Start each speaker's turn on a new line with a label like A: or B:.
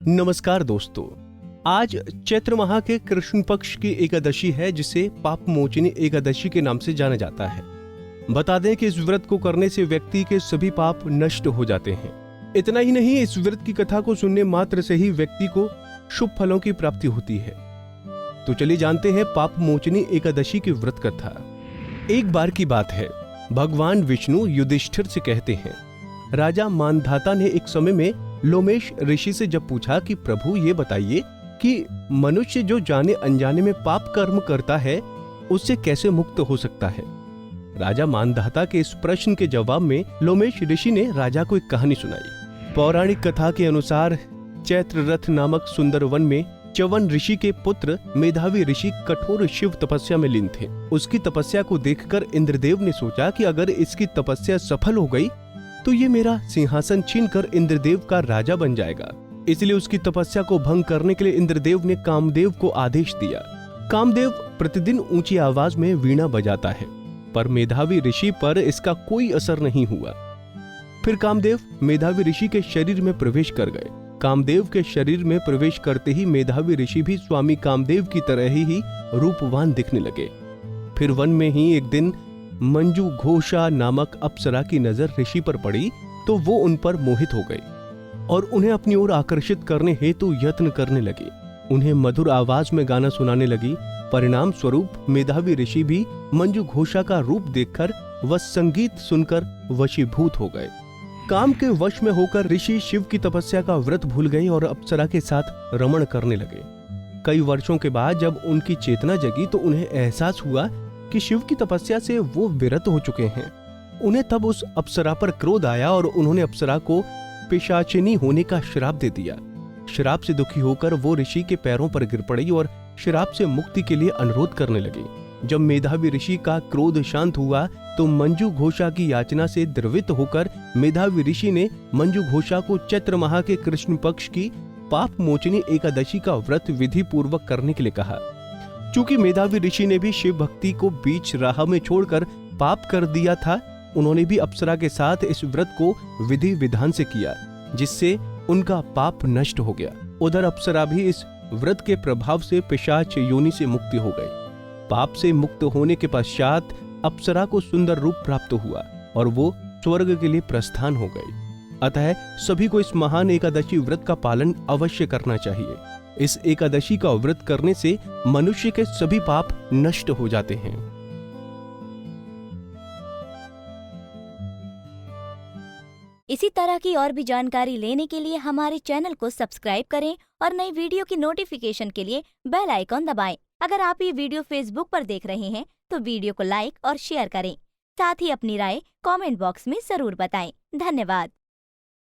A: नमस्कार दोस्तों, आज चैत्र माह के कृष्ण पक्ष की एकादशी है जिसे पाप मोचनी एकादशी के नाम से जाना जाता है। बता दें कि इस व्रत को करने से व्यक्ति के सभी पाप नष्ट हो जाते हैं। इतना ही नहीं, इस व्रत की कथा को सुनने मात्र से ही व्यक्ति को शुभ फलों की प्राप्ति होती है। तो चलिए जानते हैं पाप मोचनी एकादशी की व्रत कथा। एक बार की बात है, भगवान विष्णु युधिष्ठिर से कहते हैं, राजा मानधाता ने एक समय में लोमेश ऋषि से जब पूछा कि प्रभु ये बताइए कि मनुष्य जो जाने अनजाने में पाप कर्म करता है उससे कैसे मुक्त हो सकता है। राजा मानधाता के इस प्रश्न के जवाब में लोमेश ऋषि ने राजा को एक कहानी सुनाई। पौराणिक कथा के अनुसार चैत्र रथ नामक सुंदर वन में च्यवन ऋषि के पुत्र मेधावी ऋषि कठोर शिव तपस्या में लीन थे। उसकी तपस्या को देखकर इंद्रदेव ने सोचा कि अगर इसकी तपस्या सफल हो गई तो ये मेरा सिंहासन छीनकर इंद्रदेव का राजा बन जाएगा। इसलिए उसकी तपस्या को भंग करने के लिए इंद्रदेव ने कामदेव को आदेश दिया। कामदेव प्रतिदिन ऊंची आवाज में वीणा बजाता है, पर मेधावी ऋषि पर इसका कोई असर नहीं हुआ। फिर कामदेव मेधावी ऋषि के शरीर में प्रवेश कर गए। कामदेव के शरीर में प्रवेश करते ही मेधावी ऋषि भी स्वामी कामदेव की तरह ही रूपवान दिखने लगे। फिर वन में ही एक दिन मंजू घोषा नामक अप्सरा की नजर ऋषि पर पड़ी तो वो उन पर मोहित हो गई और उन्हें अपनी ओर आकर्षित करने हेतु यत्न करने लगी। उन्हें मधुर आवाज में गाना सुनाने लगी। परिणाम स्वरूप मेधावी ऋषि भी मंजू घोषा का रूप देखकर व संगीत सुनकर वशीभूत हो गए। काम के वश में होकर ऋषि शिव की तपस्या का व्रत भूल गए और अप्सरा के साथ रमण करने लगे। कई वर्षों के बाद जब उनकी चेतना जगी तो उन्हें एहसास हुआ कि शिव की तपस्या से वो विरत हो चुके हैं। उन्हें तब उस अप्सरा पर क्रोध आया और उन्होंने अप्सरा को पिशाचिनी होने का श्राप दे दिया। श्राप से दुखी होकर वो ऋषि के पैरों पर गिर पड़ी और श्राप से मुक्ति के लिए अनुरोध करने लगी। जब मेधावी ऋषि का क्रोध शांत हुआ तो मंजू घोषा की याचना से द्रवित होकर मेधावी ऋषि ने मंजू घोषा को चैत्र माह के कृष्ण पक्ष की पाप मोचनी एकादशी का व्रत विधि पूर्वक करने के लिए कहा। चूंकि मेधावी ऋषि ने भी शिव भक्ति को बीच राह में छोड़कर पाप कर दिया था, उन्होंने भी अप्सरा के साथ इस व्रत को विधि विधान से किया, जिससे उनका पाप नष्ट हो गया। उधर अप्सरा भी इस व्रत के प्रभाव से पिशाच योनि से मुक्ति हो गई। पाप से मुक्त होने के पश्चात अप्सरा को सुंदर रूप प्राप्त हुआ और वो स्वर्ग के लिए प्रस्थान हो गई। अतः सभी को इस महान एकादशी व्रत का पालन अवश्य करना चाहिए। इस एकादशी का व्रत करने से मनुष्य के सभी पाप नष्ट हो जाते हैं।
B: इसी तरह की और भी जानकारी लेने के लिए हमारे चैनल को सब्सक्राइब करें और नई वीडियो की नोटिफिकेशन के लिए बेल आइकॉन दबाएं। अगर आप ये वीडियो फेसबुक पर देख रहे हैं तो वीडियो को लाइक और शेयर करें। साथ ही अपनी राय कमेंट बॉक्स में जरूर बताएं। धन्यवाद।